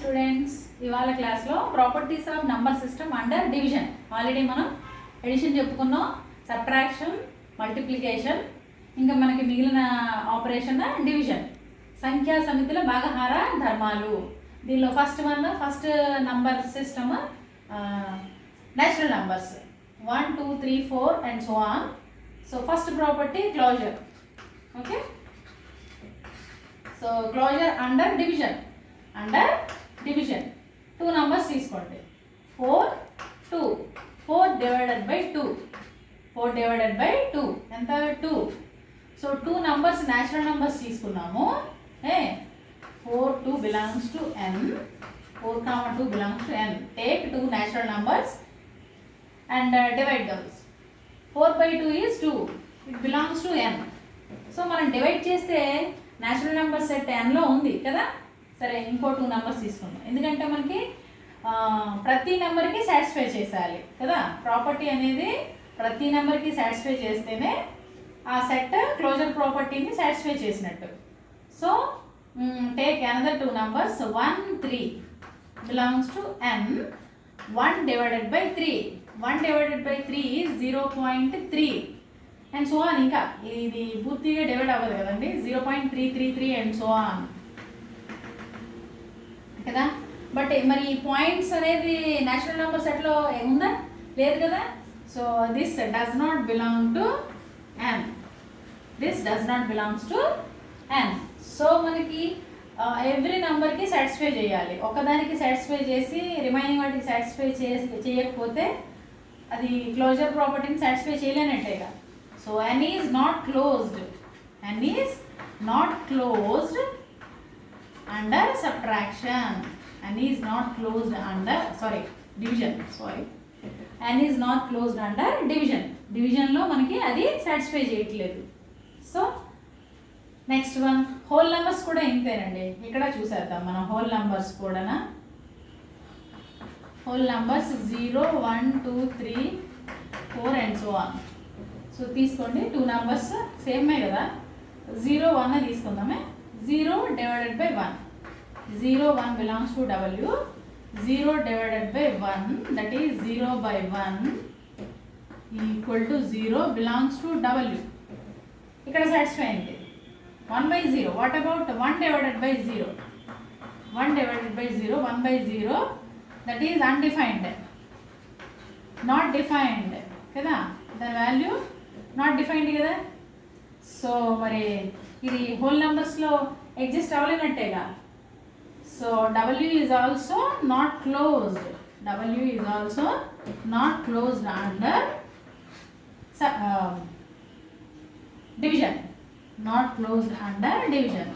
Students, ఇవాళ క్లాస్లో properties of number system under division. Already మనం ఎడిషన్ చెప్పుకున్నాం, సబ్ట్రాక్షన్, మల్టిప్లికేషన్, ఇంకా మనకి మిగిలిన ఆపరేషన్ డివిజన్. సంఖ్యా సమితుల భాగహార ధర్మాలు. దీనిలో first number system natural numbers 1 2 3 4 and so on. So first property closure. Okay, so closure under division. Two numbers తీసుకోండి. 4 2 4 divided by 2 ఎంత 2. సో 2 numbers natural numbers తీసుకున్నాము. 4 2 belongs to n, 4 2 belongs to n. Take 2 natural numbers and divide those. 4 by 2 is 2, it belongs to n. So మనం divide చేస్తే natural number set ఎన్లో ఉంది కదా. సరే, ఇంకో 2 numbers తీసుకుందాం, ఎందుకంటే మనకి ప్రతి నెంబర్కి సాటిస్ఫై చేసేయాలి కదా. ప్రాపర్టీ అనేది ప్రతి నెంబర్కి సాటిస్ఫై చేస్తేనే ఆ సెట్ క్లోజర్ ప్రాపర్టీని సాటిస్ఫై చేసినట్టు. So take another 2 numbers. 1 3 belongs to n. 1 divided by 3 is 0.3 and so on. ఇంకా ఇది పూర్తిగా డివైడ్ అవ్వదు కదండి, 0.333 and so on కదా. బట్ మరి ఈ పాయింట్స్ అనేది నేచురల్ నెంబర్ సెట్లో ఉందా? లేదు కదా. So this does not belong to n. So మనకి ఎవ్రీ నెంబర్కి సాటిస్ఫై చేయాలి. ఒకదానికి సాటిస్ఫై చేసి రిమైనింగ్ వాటికి సాటిస్ఫై చేయకపోతే అది క్లోజర్ ప్రాపర్టీని సాటిస్ఫై చేయలేనట్టేగా. So n is not closed under subtraction. n is not closed under division. n is not closed under డివిజన్లో మనకి అది సాటిస్ఫై చేయట్లేదు. So next one whole numbers కూడా ఇంతేనండి. ఇక్కడ చూసేద్దాం మనం హోల్ నెంబర్స్ కూడా. Whole numbers 0 1 2 3 4 and so on. So తీసుకోండి 2 numbers సేమే కదా. 0 1 తీసుకుందామే. 0 divided by 1, 0 1 belongs to w. 0 divided by 1, that is 0 by 1 equal to 0 belongs to w. ఇక్కడ సాటిస్ఫై అయింది. 1 by 0. What about 1 divided by 0? 1 divided by 0, 1 by 0, that is undefined, not defined కదా. దాని value not defined కదా. So మరి ఇది whole నెంబర్స్లో exist అవ్వలేనట్టేగా. So w is also not closed under division.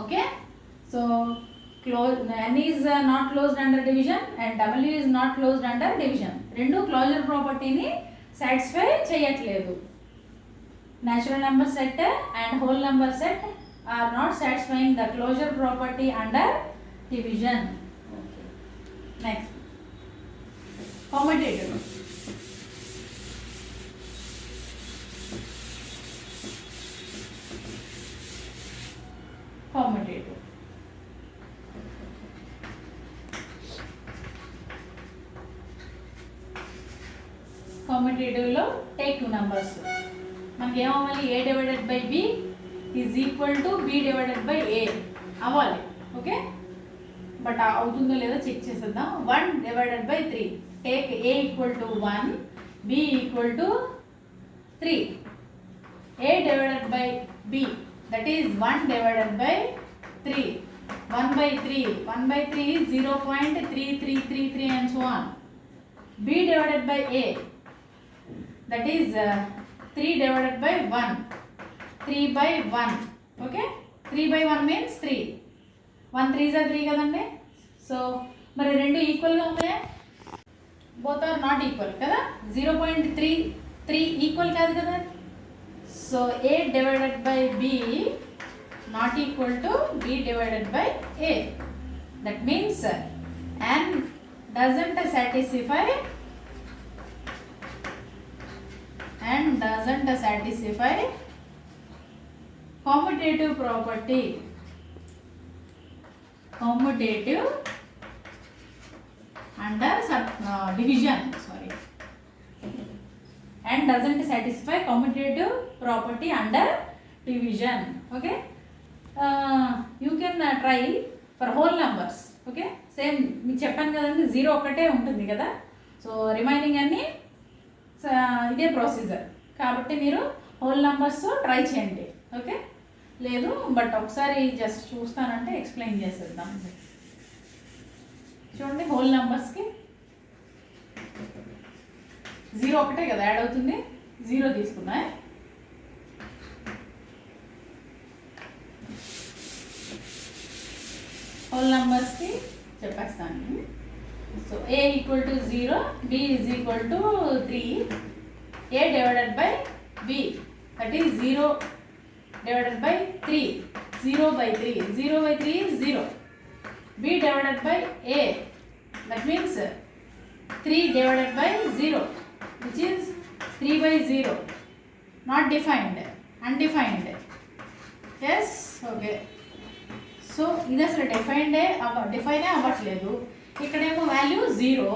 Okay, so n is not closed under division and w is not closed under division. రెండు closure ప్రాపర్టీని satisfy చేయట్లేదు. Natural number set and whole number set are not satisfying the closure property under division. Next, commutative. Commutative లో take 2 numbers. మనకి ఏమవ్వాలి? a divided by b is equal to b divided by a అవ్వాలి. Okay, but అవుతుందో లేదో check చేసేద్దాం. 1 divided by 3. Take a equal to 1, b equal to 3. a divided by b, that is 1 divided by 3. 1 by 3 is 0.3333 and so on. b divided by a, that is 3 divided by 1, 3 by 1. Okay, 3 by 1 means 3. 1 3s are 3 కదండి. So మరి రెండు ఈక్వల్గా ఉన్నాయా? Both are not equal కదా. 0.33 equal కాదు కదా. So a divided by b not equal to b divided by a. That means n doesn't satisfy commutative property. commutative under division, and doesn't satisfy commutative property under division. Okay, you can try for whole numbers. Okay, same మీకు చెప్పాను కదండి, 0 ఒకటే ఉంటుంది కదా, so remaining అన్నీ ఇదే procedure కాబట్టి మీరు హోల్ నెంబర్స్ ట్రై చేయండి. ఓకే, లేదు బట్ ఒకసారి జస్ట్ చూస్తానంటే ఎక్స్ప్లెయిన్ చేసేద్దాం. చూడండి, హోల్ నెంబర్స్కి 0 ఒకటే కదా యాడ్ అవుతుంది, 0 తీసుకున్నా. హోల్ నెంబర్స్కి చెప్పేస్తాను. So a equal to 0, b is equal to 3, a divided by b, that is 0 divided by 3, 0 by 3, 0 by 3 is 0, b divided by a, that means 3 divided by 0, which is 3 by 0, not defined, undefined. Yes, okay. So ఇది అసలు డిఫైనే అవ్వట్లేదు, ఇక్కడేమో value 0,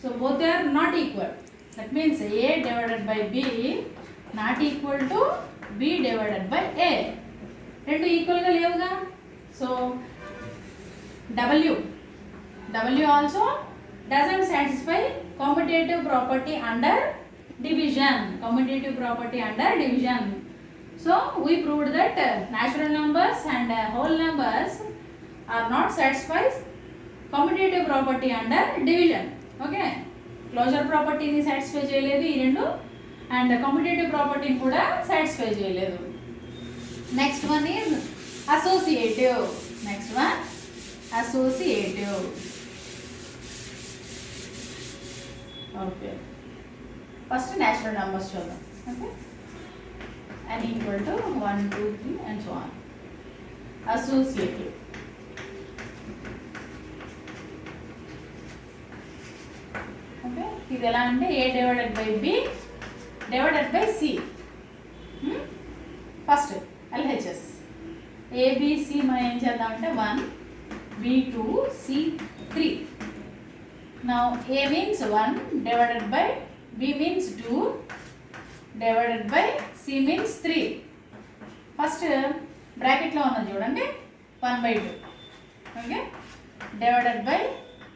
so both are not equal, that means a divided by b not equal to b divided by a, రెండు ఈక్వల్గా లేవుగా. So w also doesn't satisfy commutative property under division. So we proved that natural numbers and whole numbers are not satisfies commutative property under division. Okay, closure property ni satisfy cheyaledu ee rendu, and commutative property ni kuda satisfy cheyaledu. Next one is associative. Okay, first natural numbers చూద్దాం. Okay, n equal to 1, 2, 3 and so on. Associative. Okay, ఇది ఎలా అంటే a divided by b divided by c. First LHS ABC మనం ఏం చేద్దామంటే 1, b 2, c 3. Now a means 1 divided by b means 2 divided by c means 3. First బ్రాకెట్లో ఉన్నది చూడండి, 1/2. Okay, divided by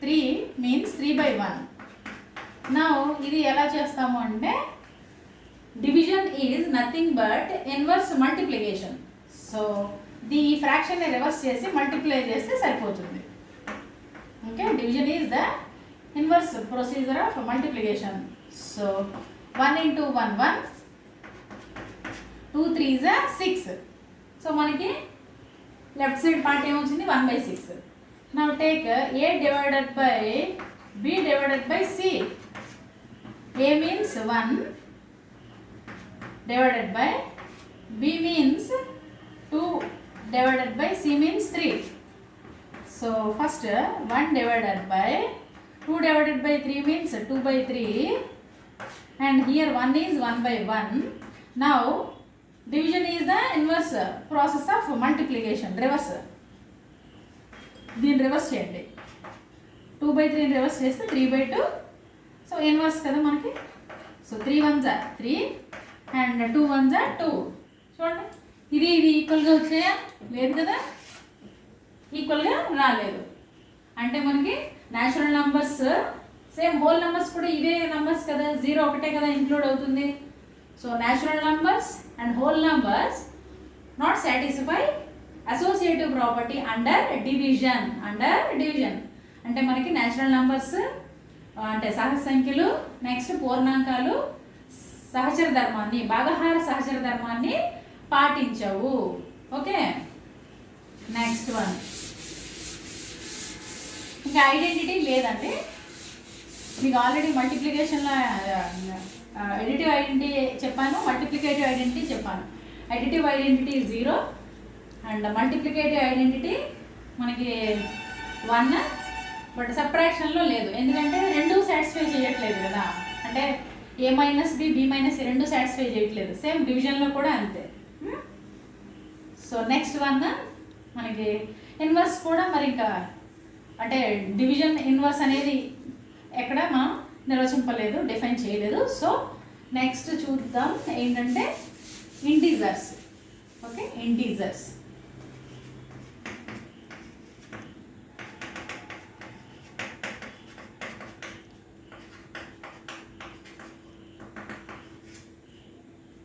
3 means 3/1. Now ఇది ఎలా చేస్తాము అంటే division is nothing but inverse multiplication. So ఈ ఫ్రాక్షన్ని రివర్స్ చేసి మల్టిప్లై చేస్తే సరిపోతుంది. Okay, division is the inverse procedure of multiplication. So 1 into 1 1, 2 3s 6. So మనకి లెఫ్ట్ సైడ్ పార్ట్ ఏమొచ్చింది 1/6. Now take a divided by b divided by c. a means 1 divided by b means 2 divided by c means 3. So first 1 divided by 2 divided by 3 means 2/3, and here 1 is 1/1. Now division is the inverse process of multiplication, reverse. దీని reverse చేయండి, 2/3 reverse చేస్తే 3/2. So inverse కదా మనకి. So 3 1s are 3 and 2 1s are 2. చూడండి, ఇది ఈక్వల్గా వచ్చాయా? లేదు కదా, ఈక్వల్గా రాలేదు. అంటే మనకి natural numbers same whole numbers కూడా ఇవే నెంబర్స్ కదా, 0 ఒకటే కదా ఇంక్లూడ్ అవుతుంది. So natural numbers and whole numbers not satisfy associative property under division. అంటే మనకి న్యాచురల్ నంబర్స్ అంటే సహజ సంఖ్యలు, నెక్స్ట్ పూర్ణాంకాలు సహచర ధర్మాన్ని, భాగహార సహచర ధర్మాన్ని పాటించవు. ఓకే, నెక్స్ట్ వన్ ఇంకా ఐడెంటిటీ లేదండి. మీకు ఆల్రెడీ మల్టిప్లికేషన్లో ఎడిటివ్ ఐడెంటిటీ చెప్పాను, మల్టిప్లికేటివ్ ఐడెంటిటీ చెప్పాను. Additive identity 0 and multiplicative identity మనకి 1, బట్ సబ్ట్రాక్షన్లో లేదు, ఎందుకంటే రెండు సాటిస్ఫై చేయట్లేదు కదా. అంటే a minus b b minus రెండు సాటిస్ఫై చేయట్లేదు. సేమ్ డివిజన్లో కూడా అంతే. సో నెక్స్ట్ వన్ మనకి ఇన్వర్స్ కూడా మరి ఇంకా అంటే డివిజన్ ఇన్వర్స్ అనేది ఎక్కడ మనం నిర్వచింపలేదు, డిఫైన్ చేయలేదు. సో నెక్స్ట్ చూద్దాం ఏంటంటే ఇంటీజర్స్. Okay, integers.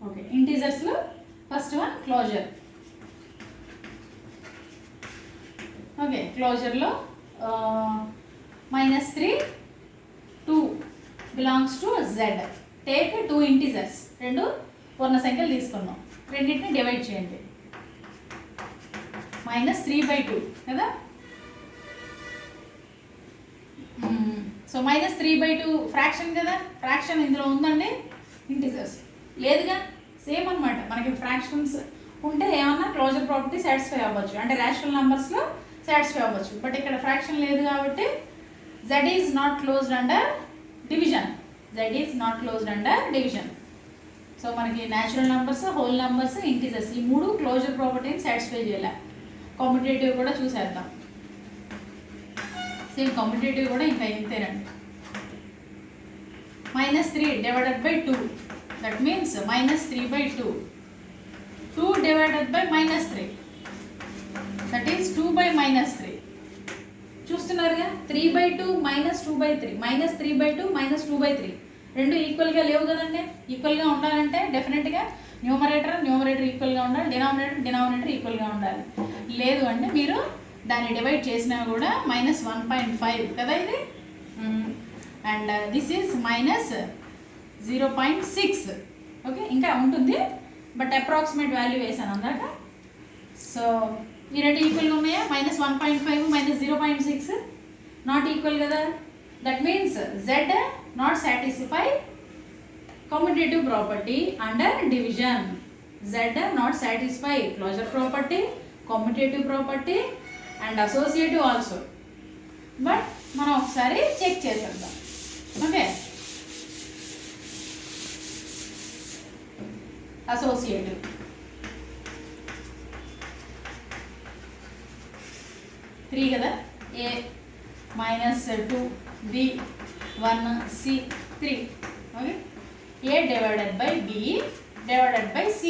ఓకే, ఇంటీజర్స్లో ఫస్ట్ వన్ క్లోజర్. ఓకే, క్లోజర్లో -3 2 belongs to Z. Take 2 integers, 2 పూర్ణ సంఖ్యలు తీసుకున్నాం, రెండింటిని డివైడ్ చేయండి. -3/2 కదా. సో -3/2 ఫ్రాక్షన్ కదా, ఫ్రాక్షన్ ఇందులో ఉందండి, ఇంటీజర్స్ లేదుగా. సేమ్ అనమాట, మనకి ఫ్రాక్షన్స్ ఉంటే ఏమన్నా క్లోజర్ ప్రాపర్టీ సాటిస్ఫై అవ్వచ్చు, అంటే రేషనల్ నెంబర్స్లో సాటిస్ఫై అవ్వచ్చు. బట్ ఇక్కడ ఫ్రాక్షన్ లేదు కాబట్టి Z is not closed under division. Z is not closed under division. So మనకి natural numbers, whole numbers, integers ఈ 3 క్లోజర్ ప్రాపర్టీని సాటిస్ఫై చేయాలి. కాంపిటేటివ్ కూడా చూసేద్దాం. సేమ్ కాంపిటేటివ్ కూడా ఇంకా ఇంతేనండి. -3 divided by 2, that means -3/2. 2 divided by -3, that is 2/-3. చూస్తున్నారుగా, 3/2 -2/3, -3/2 -2/3 రెండు ఈక్వల్గా లేవు కదండి. ఈక్వల్గా ఉండాలంటే డెఫినెట్గా న్యూమరేటర్ ఈక్వల్గా ఉండాలి, డినామినేటర్ ఈక్వల్గా ఉండాలి. లేదు అంటే మీరు దాన్ని డివైడ్ చేసినా కూడా -1.5 కదా ఇది. And this is -0.6. ఓకే, ఇంకా ఉంటుంది బట్ అప్రాక్సిమేట్ వాల్యూ వేసాను అందాక. సో ఈ రెండు ఈక్వల్గా ఉన్నాయా, -1.5 -0.6 నాట్ ఈక్వల్ కదా. That means Z not satisfy commutative property under division. Z not satisfy closure property, commutative property and associative also. But మనం ఒకసారి చెక్ చేద్దాం. ఓకే, అసోసియేటివ్ త్రీ కదా, A -2 B 1 C 3. Okay, A divided by B divided by C.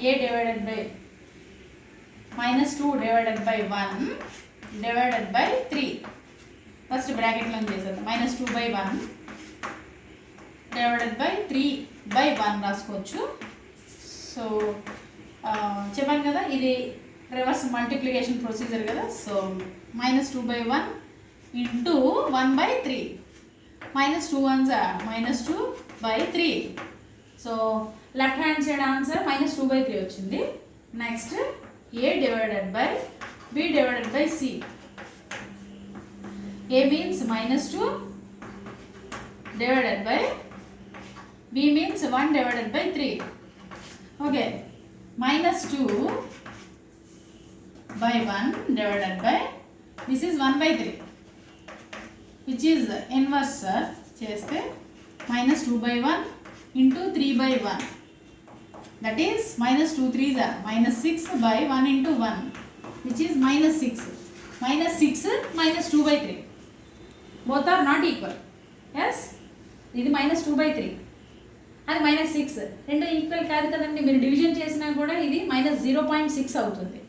A divided by -2 divided by 1 divided by 3. First బ్రాకెట్లో చేసేద్దాం. -2/1 divided by 3/1 రాసుకోవచ్చు. So చెప్పాను కదా, ఇది రివర్స్ మల్టిప్లికేషన్ ప్రొసీజర్ కదా. So -2/1 into 1/3, -2 1s are -2/3. So left hand side answer -2/3 వచ్చింది. Next A divided by B divided by C. A means -2 divided by B means 1 divided by 3. Okay, -2/1 divided by this is 1/3, which is inverse చేస్తే -2/1 into 3/1, that is -2 3s are -6/1 into 1, which is -6. -6 -2/3 both are not equal. Yes, ఇది -2/3 అది -6 రెండు equal కాదు కదండి. మీరు division చేసినా కూడా ఇది -0.6 అవుతుంది.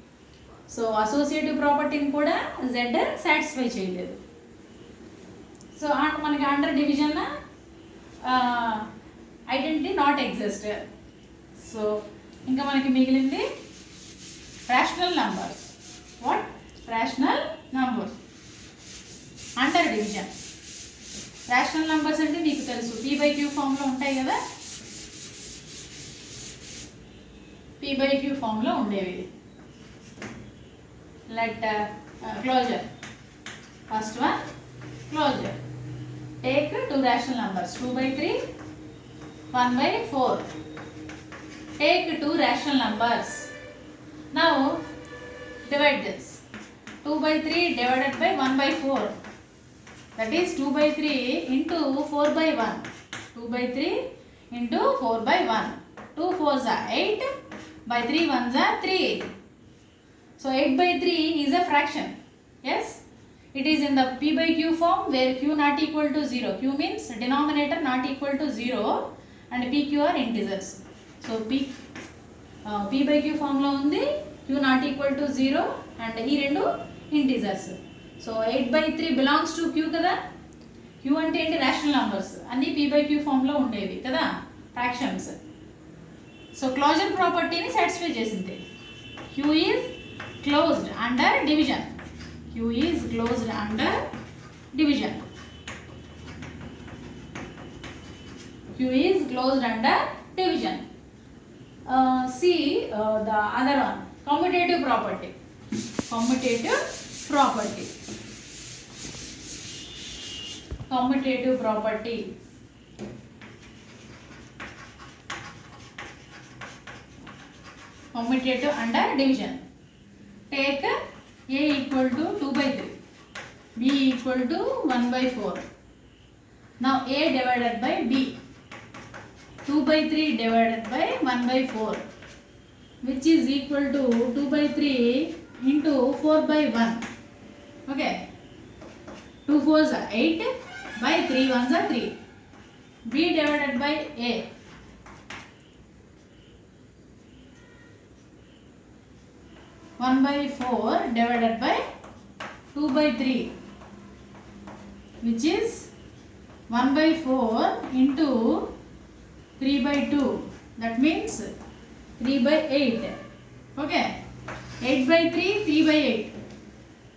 సో అసోసియేటివ్ ప్రాపర్టీని కూడా Z సాటిస్ఫై చేయలేదు. సో మనకి under division identity not exist. So ఇంకా మనకి మిగిలింది rational numbers. What rational numbers under division. Rational numbers అంటే మీకు తెలుసు P/Q ఫామ్లో ఉంటాయి కదా, P/Q ఫామ్లో ఉండేవి. Let closure. First one closure. Take 2 rational numbers 2/3 1/4. Take 2 rational numbers. Now divide this. 2/3 divided by 1/4. That is 2/3 into 4/1. 2/3 into 4/1. 2 4s are 8. By 3 1s are 3. So 8 by 3 is a fraction. Yes, it is in the p by q form where q not equal to 0. Q means denominator not equal to 0 and p q are integers. So p by q form lo undi, q not equal to 0 and ee rendu integers. So 8 by 3 belongs to q kada. q ante enti rational numbers anni p by q form lo undevi kada, fractions. So closure property ni satisfy chesindi. q is closed under division. q is closed under division. q is closed under division. See the other one, commutative property. Commutative property. Commutative property. Commutative under division. Take a equal to 2 by 3, b equal to 1 by 4. Now a divided by b, 2 by 3 divided by 1 by 4, which is equal to 2 by 3 into 4 by 1. Okay, 2 4s are 8 by 3 1s are 3. b divided by a, 1 by 4 divided by 2 by 3, which is 1 by 4 into 3 by 2. That means 3 by 8. Okay, 8 by 3, 3 by 8,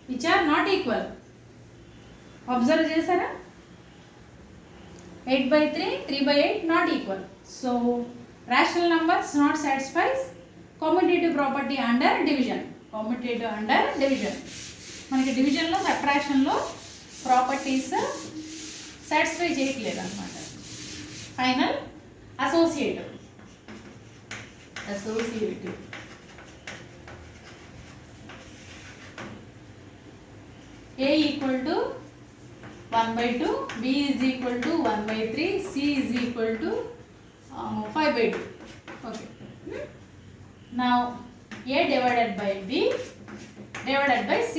which are not equal. Observe chesara, 8 by 3, 3 by 8 not equal. So rational numbers not satisfies commutative property under division. Commutative under division. మనకి డివిజన్లో సబ్ట్రాక్షన్లో properties satisfy చేయట్లేదు అనమాట. Final associative. Associative a equal to 1 by 2, b is equal to 1 by 3, c is equal to 5 by 2. Okay. Now a divided by b divided by c.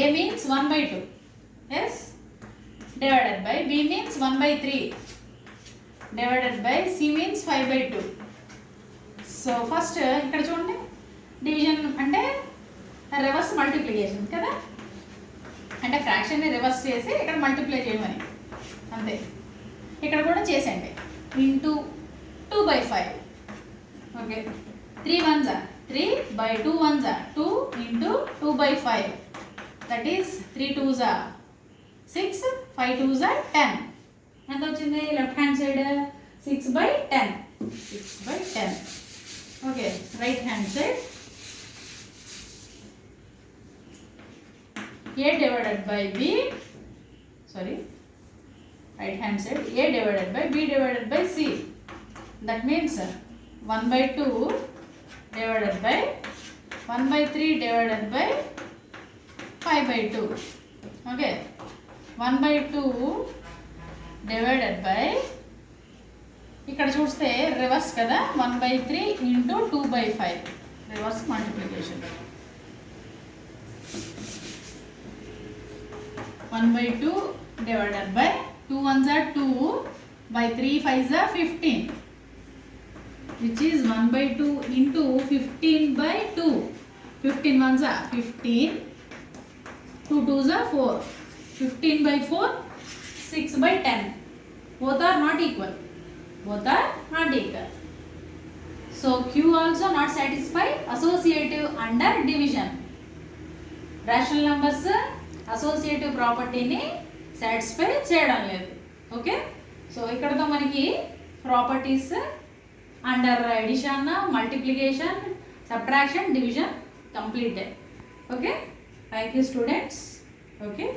a means 1 by 2. Yes. Divided by b means 1 by 3. Divided by c means 5 by 2. So first ఇక్కడ చూడండి, division అంటే reverse multiplication కదా, అంటే ఫ్రాక్షన్ని reverse చేసి ఇక్కడ multiply చేయమని అంతే. ఇక్కడ కూడా చేసేయండి into 2 by 5. Okay, 3 1s are 3 by 2 1s are 2 into 2 by 5. That is 3 2s are 6, 5 2s are 10. ఎంత వచ్చింది left hand side 6 by 10. 6 by 10. Okay, right hand side a divided by b, sorry, right hand side a divided by b divided by c. That means 1 by 2 divided by 1 by 3 divided by 5 by 2. Okay, 1 by 2 divided by, ఇక్కడ చూస్తే reverse కదా, 1 by 3 into 2 by 5, reverse multiplication. 1 by 2 divided by 2 1s are 2 by 3 5s are 15, which is 1 by 2 into 15 by 2. 15 1s are 15, 2 2s are 4, 15 by 4, 6 by 10. Both are not equal. Both are not equal. So q also not satisfy associative under division. Rational numbers associative ప్రాపర్టీని satisfy చేయడం లేదు. Okay, so ఇక్కడతో మనకి properties under addition, multiplication, subtraction, division completed. Okay, thank you students. Okay.